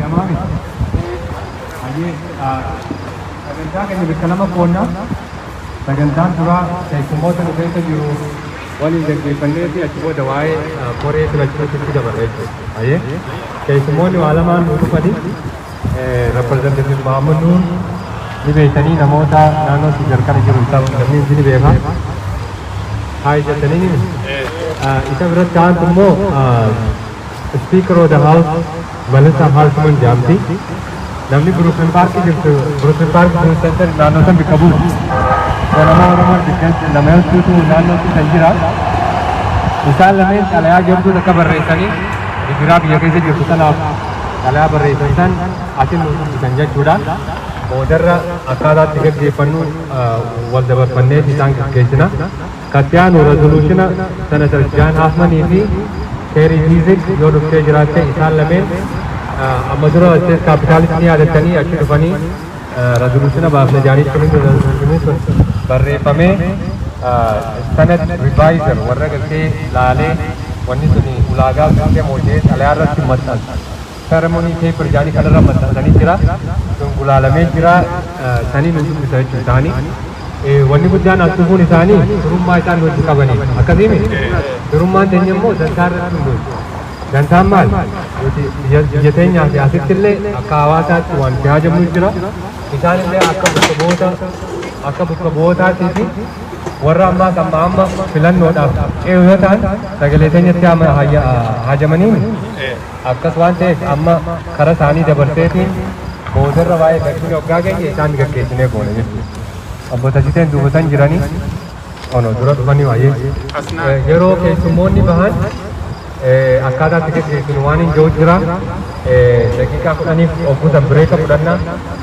Amami. Aye, sagantaa keenya bakka lama qoonnaa. Sagantaan duraa keessummoota dhufeessa jiru waliin gaggeeffannee fi achi booda waa'ee koree filachuutti dabarre jechuudha. Aye, keessummoonni waa lamaan nu dhufani. Representative Mahamud Noor ni beektanii namoota naannoo Sigar kana jiru namni ni beeka. Haa jettanii ni isa biratti aantu immoo Speaker of the House Melissa Hartman Jamti. Namni Brooklyn Park jirtu Brooklyn Park Center naannoo san bakka bu'u. Nama Oromoo dikkaatti lameen tuutu naannoo san jira. Isaan lameen xalayaa jabduu takka barreessanii biraa biyya keessa jirtu sanaaf xalayaa barreessan san asin nuusisan jechuudha. Boodarra akkaataatti gaggeeffannu wal dabarfannee isaan gaggeessina. Kattiyaanu resoluutiona Senator John Hoffmanii fi Terry Fizik yoo dhuftee jiraatte isaan lameen amma dura State Capitaalis ni yaadattanii achi dhufanii resoluutiona baafna jaanitti hundi resoluutionni sun barreeffamee Senate Revisor warra galtee laalee wanni sun ulaagaa guutee mootee xalayaa irratti maxxansa. Ceremony paper jaanii kanarra maxxansanii jira. Sun gulaalamee jira sanii nu dubbisa jechuu isaanii. Wanni guddaan as dhufuun isaanii durummaa isaan nuti qabaniif akkasiimi durummaan teenya immoo dantaa irratti hunduuti. Dantaan maal? Biyya teenyaa fi asitti illee akka hawaasaatti waan itti haajamnu jira. Isaan illee akka bakka bu'ootaatii fi warra ammaa amma filannoodhaaf ce'u yoo ta'an sagalee teenyatti haajamaniin akkas waan ta'eef amma karaa isaanii dabarseetiin boodarra waa'ee dhaqni waggaa geenye isaan gaggeessinee goone jechuudha. Abboota siteen dubbatan jiranii ono dura dhufanii waa'ee yeroo keessummoonni bahan akkaataatti gaggeessinu waan hin jiru jira. Daqiiqaa 10 of guutan bireeka fudhannaa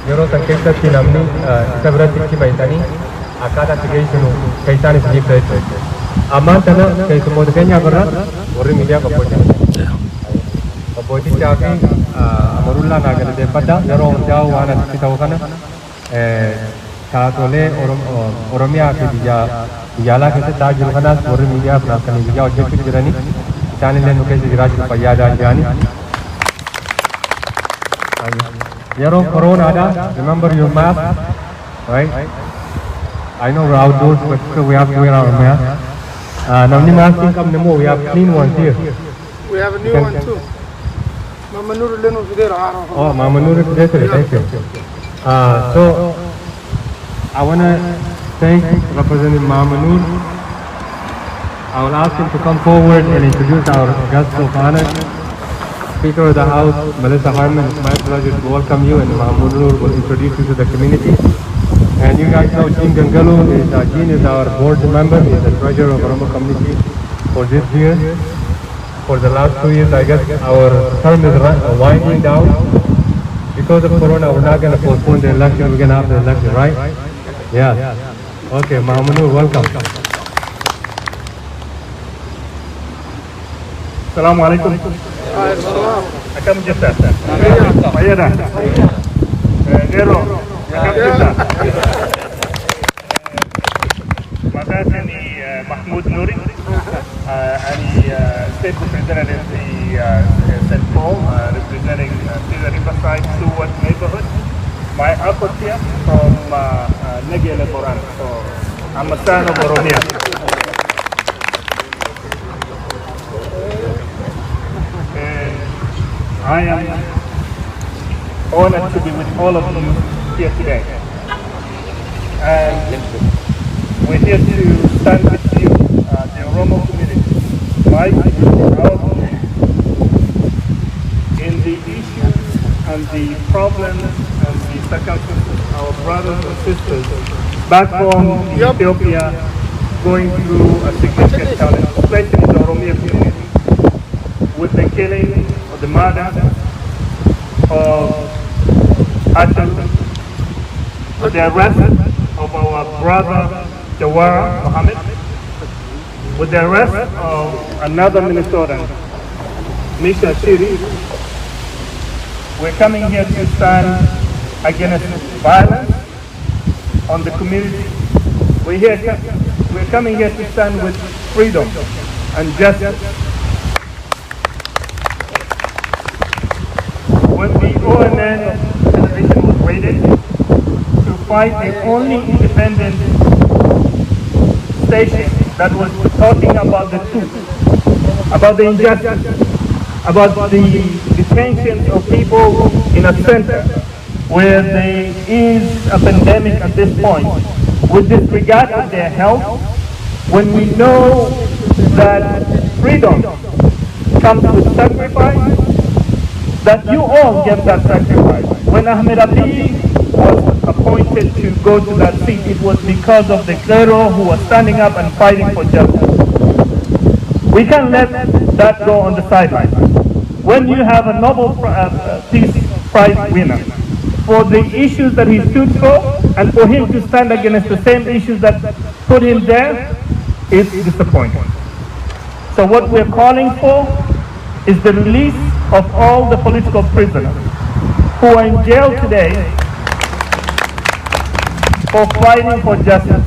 yeroo san keessatti namni isa biratti itti baay'atanii akkaataatti geessinu keessaan isin ibsa jechuudha. Ammaan tana keessummoota keenyaaf irra warri miidiyaa qobbootichaa fi amarullaa naa galateeffadha. Yeroo hundaa'u waan asitti ta'u kana taatolee Oromiyaa fi biyya alaa keessatti ta'aa jiru kanaas warri miidiyaa fi naafkanii biyyaa hojjechuu jiranii isaan illee nu keessa jiraachuu fayyaadhaan jiranii. Yeroo koronaadha, remember your mask, right? I know we're outdoors, but still we have to wear our mask. Namni mask hin qabne immoo we have clean ones here. We have a new one too. Mama Noor Leno Fidera. Oh, Mama Noor Fidera, thank you. So I want to thank Representative Mama Noor. I will ask him to come forward and introduce our guest of honor. Speaker of the House, Melissa Hartman, it's my pleasure to welcome you, and Mahmoud Noor will introduce you to the community. And you guys know Jean Gangalu Jean is our board member. He is the treasurer of Oromo community for this year. For the last 2 years, I guess our term is winding down. Because of Corona, we're not going to postpone the election. We're going to have the election, right? Yeah. Okay, Mahmoud Noor, welcome. Assalamu alaikum. Akam jirta? Fayyada? Gero? Akam jirta? Maqaasani Mahmoud Noori. Ani state representative the St. Paul, representing the Riverside Stewart neighborhood. My output here from Negele Boran. So I'm a son of Oromia. I am honored to be with all of you here today. And we're here to stand with you, the Oromo community, our community, in the issues and the problems and the circumstances our brothers and sisters back home in Ethiopia going through a significant challenge, especially the Oromia community, with the killing of the murder of Ashal, with the arrest of our brother Jawara Mohammed, with the arrest of another Minnesotan, Misha Shiri. We're coming here to stand against violence on the community. We're coming here to stand with freedom and justice. When the find the only independent station that was talking about the truth, about the injustice, about the detention of people in a center where there is a pandemic at this point, with disregard of their health, when we know that freedom comes with sacrifice, that you all get that sacrifice. When Ahmed Abi was appointed to go to that seat, it was because of the Cairo who was standing up and fighting for justice. We can't let that go on the sidelines. When you have a Nobel Peace Prize winner, for the issues that he stood for, and for him to stand against the same issues that put him there, is disappointing. So what we're calling for is the release of all the political prisoners who are in jail today for fighting for justice.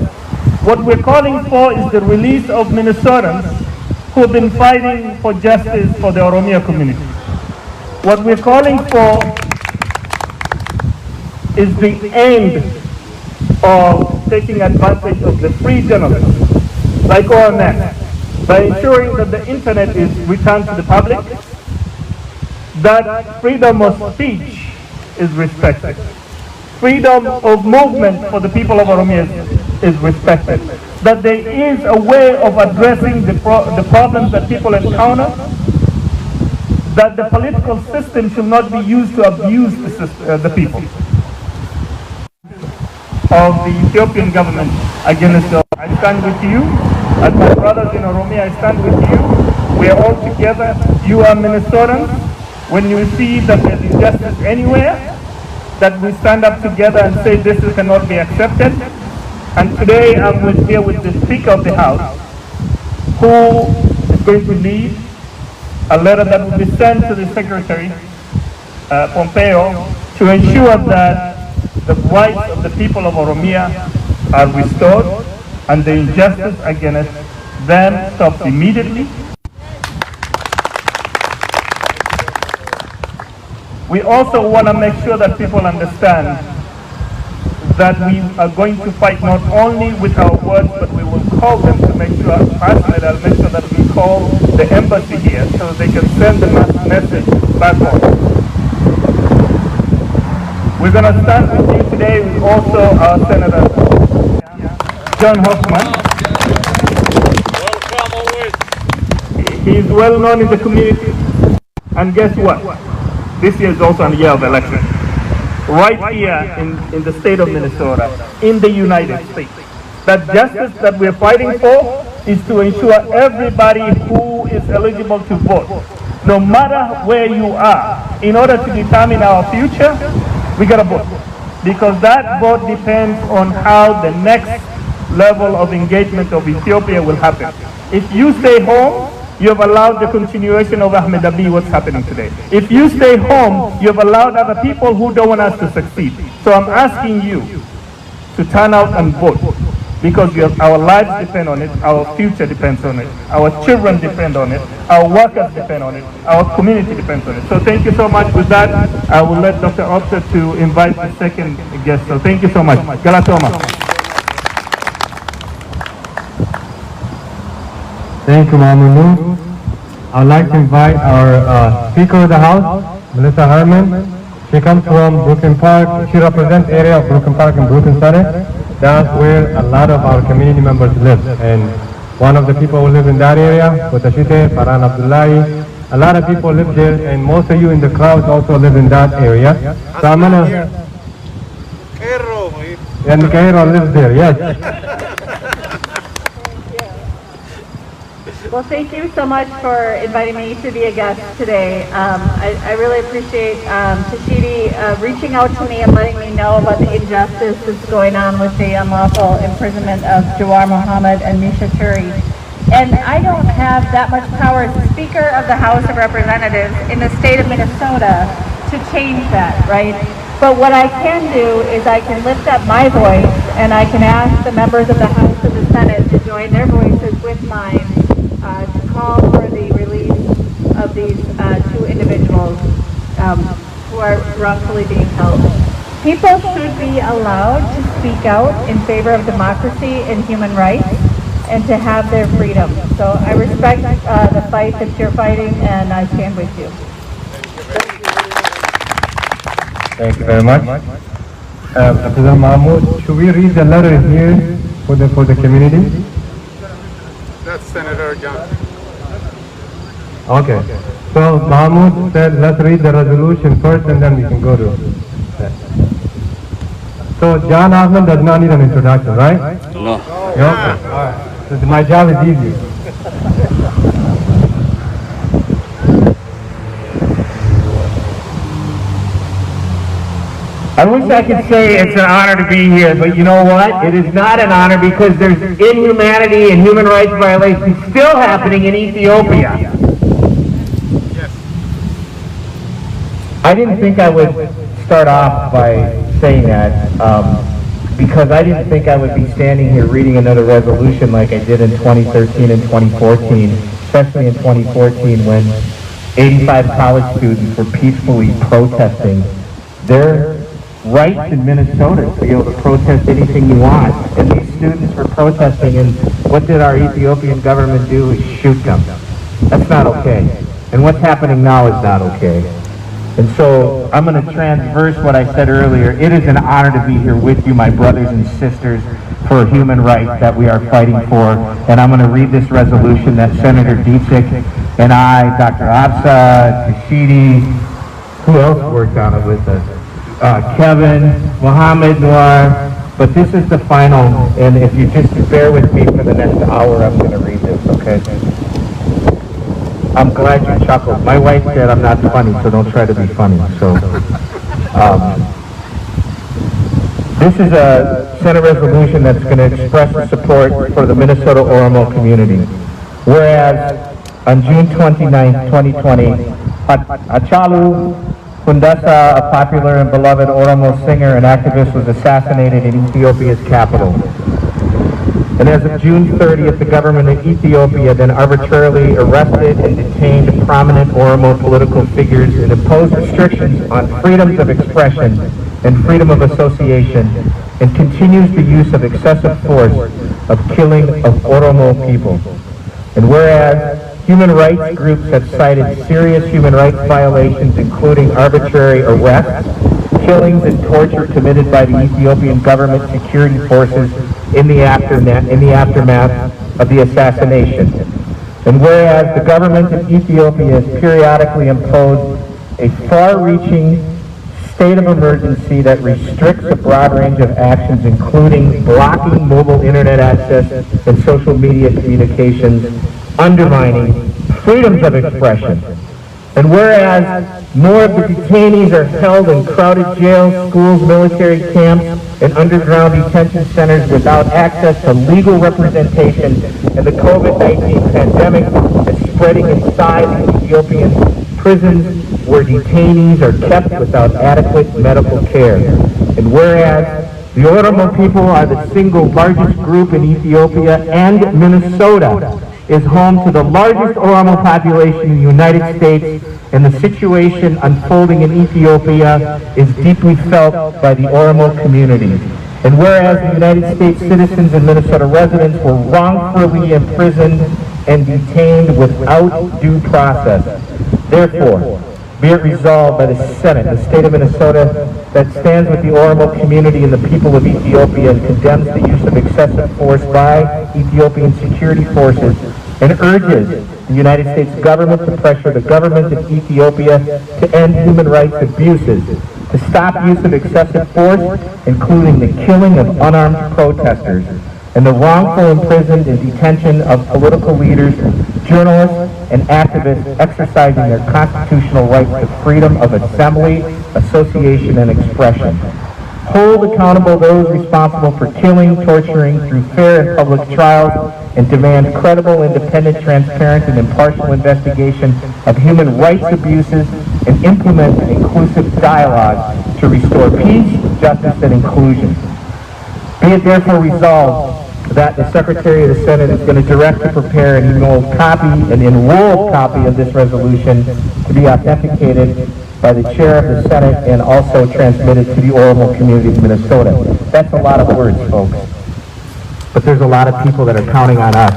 What we're calling for is the release of Minnesotans who have been fighting for justice for the Oromia community. What we're calling for is the end of taking advantage of the free journalists like OMN by ensuring that the internet is returned to the public, that freedom of speech is respected, freedom of movement for the people of Oromia is respected, that there is a way of addressing the problems that people encounter, that the political system should not be used to abuse the people. Of the Ethiopian government against us. I stand with you. As my brothers in Oromia, I stand with you. We are all together. You are Minnesotans. When you see that there is injustice anywhere, that we stand up together and say this cannot be accepted. And today I'm here with the Speaker of the House, who is going to lead a letter that will be sent to the Secretary Pompeo to ensure that the rights of the people of Oromia are restored and the injustice against them stops immediately. We also want to make sure that people understand that we are going to fight not only with our words, but we will call them to make sure, personally, I'll make sure that we call the embassy here so they can send the message back home. We're going to stand with you today with also our Senator John Hoffman. Welcome always. He is well known in the community. And guess what? This year is also a year of election. Right here in the state of Minnesota, in the United States. That justice that we're fighting for is to ensure everybody who is eligible to vote, no matter where you are, in order to determine our future, we gotta vote, because that vote depends on how the next level of engagement of Ethiopia will happen. If you stay home, you have allowed the continuation of Ahmed Abi, what's happening today. If you stay home, you have allowed other people who don't want us to succeed. So I'm asking you to turn out and vote, because our lives depend on it, our future depends on it, our children depend on it, our workers depend on it, our community depends on it. So thank you so much. With that, I will let Dr. Opsa to invite the second guest. So thank you so much. Galatoma. Thank you, Mamoudou. I'd like to invite our Speaker of the House, Melissa Herman. She comes from Brooklyn Park. She represents area of Brooklyn Park and Brooklyn Center. That's where a lot of our community members live. And one of the people who live in that area, Kotashite, Farhan Abdullahi, a lot of people live there, and most of you in the crowd also live in that area. So I'm gonna... And Cairo lives there, yes. Well, thank you so much for inviting me to be a guest today. I really appreciate Tashidi reaching out to me and letting me know about the injustice that's going on with the unlawful imprisonment of Jawar Mohammed and Misha Turi. And I don't have that much power as Speaker of the House of Representatives in the state of Minnesota to change that, right? But what I can do is I can lift up my voice and I can ask the members of the House and the Senate to join their voices with mine to call for the release of these two individuals who are wrongfully being held. People should be allowed to speak out in favor of democracy and human rights and to have their freedom. So I respect the fight that you're fighting, and I stand with you. Thank you very much. Representative Mahmoud, should we read the letter here for the community? That's Senator John. Okay. So Mahmoud said, let's read the resolution first and then we can go to that. So John Ahmed does not need an introduction, right? No. Okay. All right. So my job is easy. I wish I could say it's an honor to be here, but you know what? It is not an honor because there's inhumanity and human rights violations still happening in Ethiopia. Yes. I didn't think I would start off by saying that because I didn't think I would be standing here reading another resolution like I did in 2013 and 2014, especially in 2014 when 85 college students were peacefully protesting their rights in Minnesota to be able to protest anything you want. And these students were protesting, and what did our Ethiopian government do? Is shoot them. That's not okay. And what's happening now is not okay. And so I'm going to transverse what I said earlier. It is an honor to be here with you, my brothers and sisters, for human rights that we are fighting for. And I'm going to read this resolution that Senator Dietzich and I, Dr. Absa, Tashidi, who else worked on it with us? Kevin, Mohammed Noor, but this is the final, and if you just bear with me for the next hour, I'm going to read this, okay? I'm glad you chuckled. My wife said I'm not funny, so don't try to be funny. So, this is a Senate resolution that's going to express support for the Minnesota Oromo community. Whereas, on June 29, 2020, Hachalu Hundessa, a popular and beloved Oromo singer and activist, was assassinated in Ethiopia's capital. And as of June 30th, the government of Ethiopia then arbitrarily arrested and detained prominent Oromo political figures and imposed restrictions on freedoms of expression and freedom of association, and continues the use of excessive force of killing of Oromo people. And whereas human rights groups have cited serious human rights violations, including arbitrary arrests, killings, and torture committed by the Ethiopian government security forces in the aftermath of the assassination. And whereas the government of Ethiopia has periodically imposed a far-reaching state of emergency that restricts a broad range of actions, including blocking mobile internet access and social media communications, undermining freedoms of expression. And whereas more of the detainees are held in crowded jails, schools, military camps, and underground detention centers without access to legal representation, and the COVID-19 pandemic is spreading inside the Ethiopian prisons where detainees are kept without adequate medical care. And whereas the Oromo people are the single largest group in Ethiopia, and Minnesota is home to the largest Oromo population in the United States, and the situation unfolding in Ethiopia is deeply felt by the Oromo community. And whereas the United States citizens and Minnesota residents were wrongfully imprisoned and detained without due process, therefore, be it resolved by the Senate, the state of Minnesota, that stands with the Oromo community and the people of Ethiopia and condemns the use of excessive force by Ethiopian security forces, and urges the United States government to pressure the government of Ethiopia to end human rights abuses, to stop use of excessive force, including the killing of unarmed protesters, and the wrongful imprisonment and detention of political leaders, journalists, and activists exercising their constitutional rights to freedom of assembly, association, and expression. Hold accountable those responsible for killing, torturing through fair and public trials, and demand credible, independent, transparent, and impartial investigation of human rights abuses, and implement an inclusive dialogue to restore peace, justice, and inclusion. Be it therefore resolved that the Secretary of the Senate is going to direct to prepare an enrolled copy of this resolution to be authenticated by the chair of the Senate and also transmitted to the Oromo community of Minnesota. That's a lot of words, folks. But there's a lot of people that are counting on us.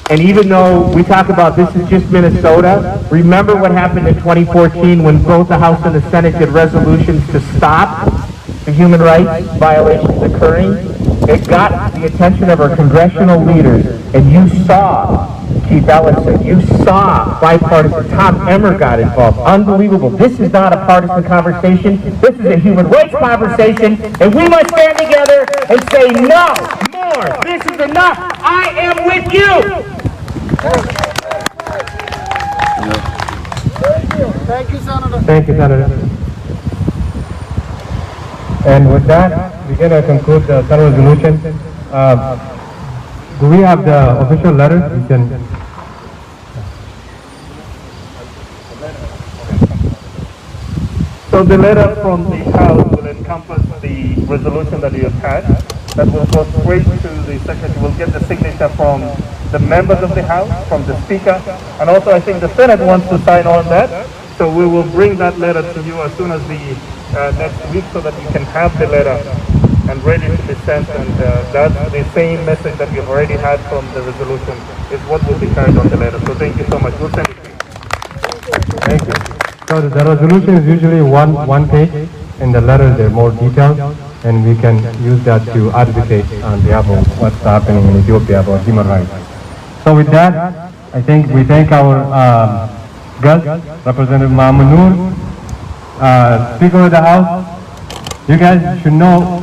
And even though we talk about this is just Minnesota, remember what happened in 2014 when both the House and the Senate did resolutions to stop the human rights violations occurring? It got the attention of our congressional leaders, and you saw Keith Ellison, you saw bipartisan, Tom Emmer got involved. Unbelievable. This is not a partisan conversation. This is a human rights conversation, and we must stand together and say no more. This is enough. I am with you. Thank you, Senator. Thank you, Senator. And with that, we're going to conclude the Senate resolution. Do we have the official letter? We can. So the letter from the House will encompass the resolution that you have had. That will go straight to the Secretary. We'll get the signature from the members of the House, from the Speaker, and also I think the Senate wants to sign on that. So we will bring that letter to you as soon as the next week so that you can have the letter and ready to be sent. And that's the same message that you've already had from the resolution is what will be carried on the letter. So thank you so much. We'll send it to you. Thank you. So the resolution is usually one page. In the letter, there are more details, and we can use that to advocate on behalf of what's happening in Ethiopia about human rights. So with that, I think we thank our guest, Representative Mohamed Noor, Speaker of the House. You guys should know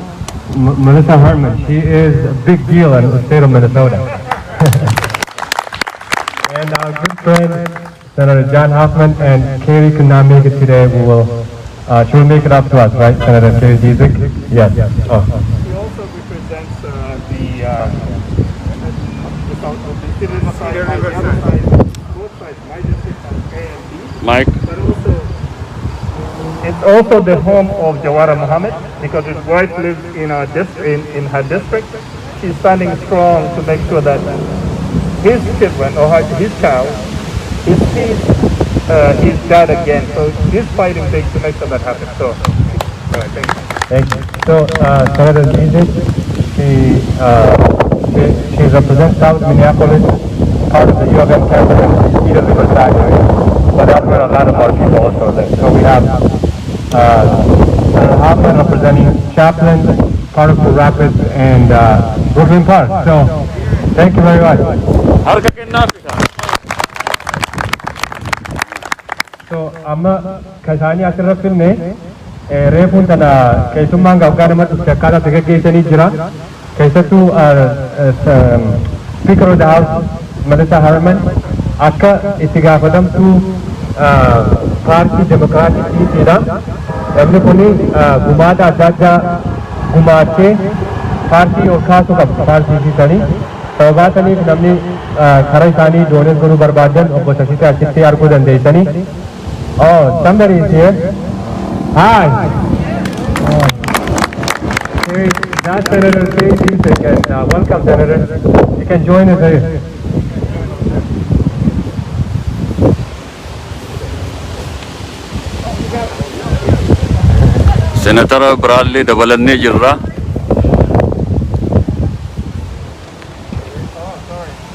Melissa Herman. She is a big deal in the state of Minnesota. And our good friend, Senator John Hoffman, and Kerry could not make it today. She will make it up to us, right, Senator Kerry Giesecke? Yes. Oh. He also represents the Riverside, both sides, my district and AMD. Mike. But also, it's also the home of Jawara Mohammed because his wife lives in her district. She's standing strong to make sure that his children or his child is his dad again. So he's fighting big to make sure that happens. So, thank you. Thank you. So, Senator Giesecke, she represents South Minneapolis, part of the U of M campus, Cedar Riverside area. But that's where a lot of our people also live. So we have Senator Hoffman representing Chaplin, part of the Rapids, and Brooklyn Park. So, thank you very much. So, amma kasani asirraffinne reefun tana keessummaan gaafgaadhama dhufte akkaataa itti gaggeessanii jira. Keessattuu Speaker of the House Melissa Herman akka itti gaafatamtuu paartii Demokiraatikiitiidha. Namni kuni gumaata adda addaa gumaachee paartii ol kaasuu qaba paartiisiisanii. Sababaa saniif namni karaa isaanii doones godhuu barbaadan obbo Sasiisaa achitti arguu dandeessanii. Oh, somebody is here. Hi. That's Senator Kerry Giesecke, and welcome, Senator. You can join us here. Senator Bradley dabalanne jirra.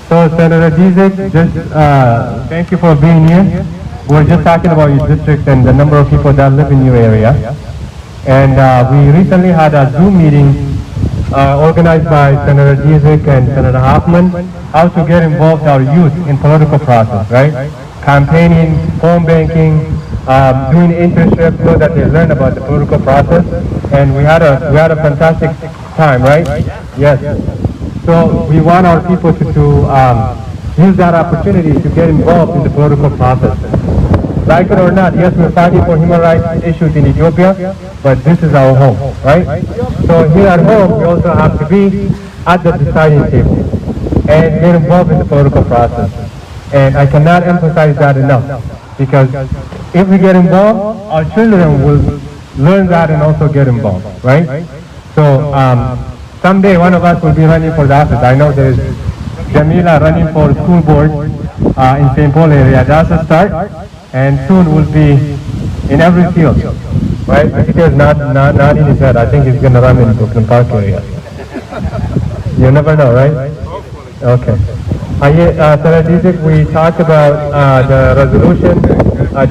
So, Senator Giesecke, just thank you for being here. We're just talking about your district and the number of people that live in your area. And we recently had a Zoom meeting organized by Senator Giesecke and Senator Hoffman, how to get involved our youth in political process, right? Campaigning, phone banking, doing internships so that they learn about the political process. And we had a fantastic time, right? Yes. So we want our people to use that opportunity to get involved in the political process. Like it or not, yes, we're fighting for human rights issues in Ethiopia, but this is our home, right? So here at home, we also have to be at the deciding table and get involved in the political process. And I cannot emphasize that enough, because if we get involved, our children will learn that and also get involved, right? So someday one of us will be running for the office. I know there is Jamila running for school board in St. Paul area. That's a start. and soon will be in every field. Right? He is nodding his head. I think he's going to run in Brooklyn Park area. You never know, right? Okay. Senator, we talked about the resolution.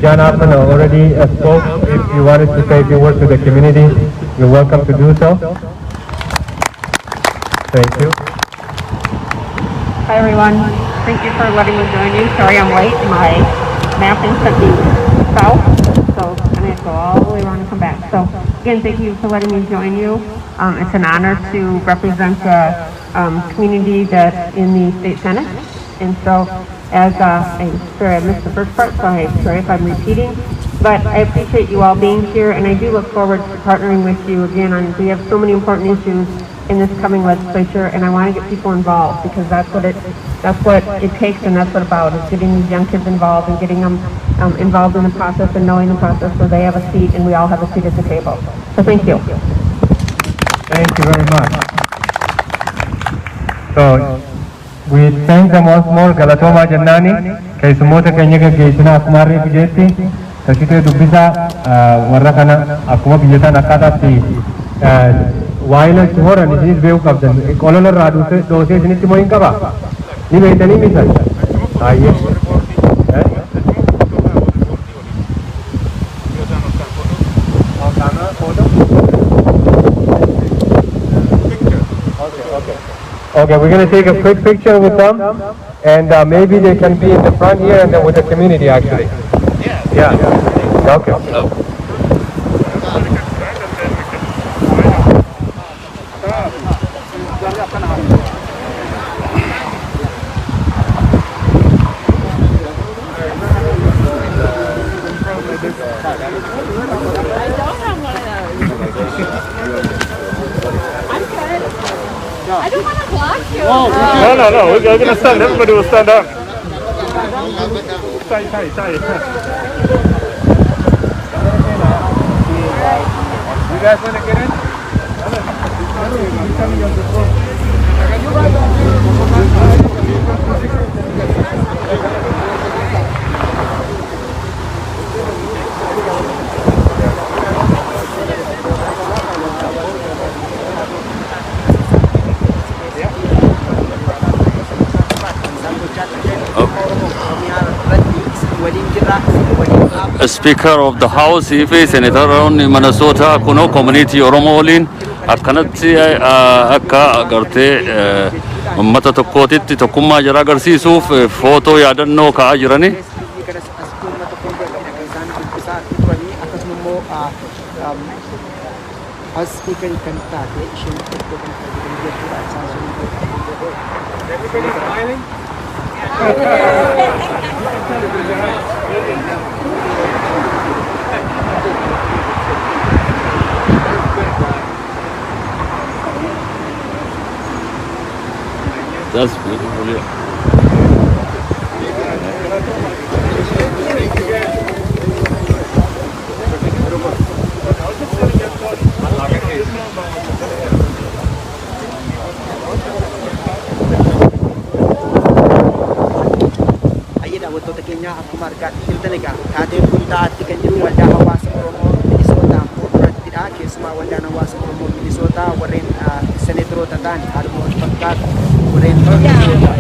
John Hoffman already spoke. If you wanted to say a few words to the community, you're welcome to do so. Thank you. Hi everyone, thank you for letting me join you. Sorry I'm late, my mapping took me south, so I'm going to go all the way around and come back. So again, thank you for letting me join you. It's an honor to represent the community that's in the State Senate. And so as, I'm sorry I missed the first part, so I'm sorry if I'm repeating, but I appreciate you all being here, and I do look forward to partnering with you again on, we have so many important issues in this coming legislature, and I want to get people involved because that's what it takes, and that's what it's about, is getting these young kids involved and getting them involved in the process and knowing the process so they have a seat and we all have a seat at the table. So thank you. Thank you very much. So we thank them once more. Galatoma Jannani, keessummoota keenya gaggeessinaa akkuma harreef jetti tashitee dubbisa warra kana akkuma biyyataan akkaataatti waa'ila itti horan isinis beekuu qabdan. Qolola irraa dhoosee isinitti moo hin qabaa? Ni beektanii misan? Baay'ee. Okay, we're going to take a quick picture with them, and maybe they can be in the front here and then with the community actually. Yeah. Okay. I don't want to block you. No. We're going to stand. Everybody will stand up. Sorry. You guys want to get in? Speaker of the House, Ife Senator on Minnesota, Kuno Community Oromolin, akkanatti akka agartee uummata tokkootitti tokkummaa jara agarsiisuuf footoo yaadannoo ka'aa jirani. Everybody smiling? That's beautiful. Yeah. Daawwattoota keenya akkuma argaa jirtan egaa taateen kun taa'atti kan jiru waldaa hawaasa Oromoo Minisootaa fuuldurattidha. Keessumaa waldaan hawaasa Oromoo Minisootaa warreen seneetoroota ta'an haaluma wal fakkaatu warreen magaalaa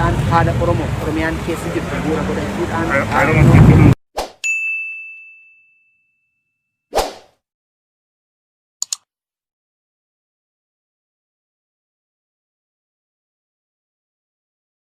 ta'an haala Oromiyaan keessa jirtu bu'uura godhachuudhaan